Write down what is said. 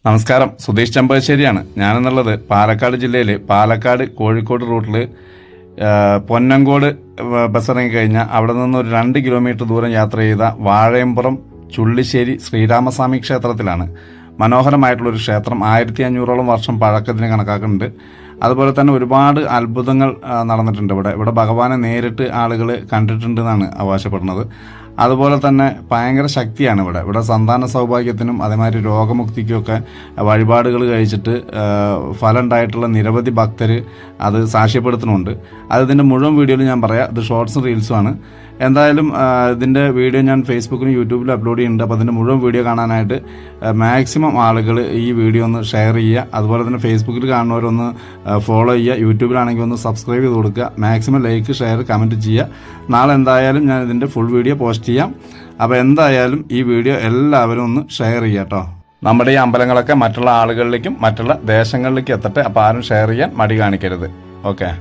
നമസ്കാരം, സുധീഷ് ചെമ്പശ്ശേരിയാണ്. ഞാനെന്നുള്ളത് പാലക്കാട് ജില്ലയിൽ പാലക്കാട് കോഴിക്കോട് റൂട്ടിൽ പൊന്നങ്കോട് ബസ് ഇറങ്ങിക്കഴിഞ്ഞാൽ അവിടെ നിന്ന് ഒരു 2 കിലോമീറ്റർ ദൂരം യാത്ര ചെയ്ത വാഴയമ്പുറം ചുള്ളിശ്ശേരി ശ്രീരാമസ്വാമി ക്ഷേത്രത്തിലാണ്. മനോഹരമായിട്ടുള്ളൊരു ക്ഷേത്രം, 1500ഓളം വർഷം പഴക്കത്തിന് കണക്കാക്കുന്നുണ്ട്. അതുപോലെ തന്നെ ഒരുപാട് അത്ഭുതങ്ങൾ നടന്നിട്ടുണ്ട് ഇവിടെ ഭഗവാനെ നേരിട്ട് ആളുകൾ കണ്ടിട്ടുണ്ടെന്നാണ് അവകാശപ്പെടുന്നത്. അതുപോലെ തന്നെ ഭയങ്കര ശക്തിയാണ് ഇവിടെ സന്താന സൗഭാഗ്യത്തിനും അതേമാതിരി രോഗമുക്തിക്കുമൊക്കെ വഴിപാടുകൾ കഴിച്ചിട്ട് ഫലം ഉണ്ടായിട്ടുള്ള നിരവധി ഭക്തർ അത് സാക്ഷ്യപ്പെടുത്തുന്നുണ്ട്. ഇതിൻ്റെ മുഴുവൻ വീഡിയോയിൽ ഞാൻ പറയാം. ഇത് ഷോർട്സും റീൽസുമാണ്. എന്തായാലും ഇതിൻ്റെ വീഡിയോ ഞാൻ ഫേസ്ബുക്കിലും യൂട്യൂബിലും അപ്ലോഡ് ചെയ്യുന്നുണ്ട്. അപ്പോൾ അതിൻ്റെ മുഴുവൻ വീഡിയോ കാണാനായിട്ട് മാക്സിമം ആളുകൾ ഈ വീഡിയോ ഒന്ന് ഷെയർ ചെയ്യുക. അതുപോലെ തന്നെ ഫേസ്ബുക്കിൽ കാണുന്നവരൊന്ന് ഫോളോ ചെയ്യുക. യൂട്യൂബിലാണെങ്കിൽ ഒന്ന് സബ്സ്ക്രൈബ് ചെയ്ത് കൊടുക്കുക. മാക്സിമം ലൈക്ക്, ഷെയർ, കമൻറ്റ് ചെയ്യുക. നാളെ എന്തായാലും ഞാൻ ഇതിൻ്റെ ഫുൾ വീഡിയോ പോസ്റ്റ് ചെയ്യാം. അപ്പോൾ എന്തായാലും ഈ വീഡിയോ എല്ലാവരും ഒന്ന് ഷെയർ ചെയ്യുക കേട്ടോ. നമ്മുടെ ഈ അമ്പലങ്ങളൊക്കെ മറ്റുള്ള ആളുകളിലേക്കും മറ്റുള്ള ദേശങ്ങളിലേക്കും എത്തട്ടെ. അപ്പോൾ ആരും ഷെയർ ചെയ്യാൻ മടി കാണിക്കരുത്. ഓക്കെ.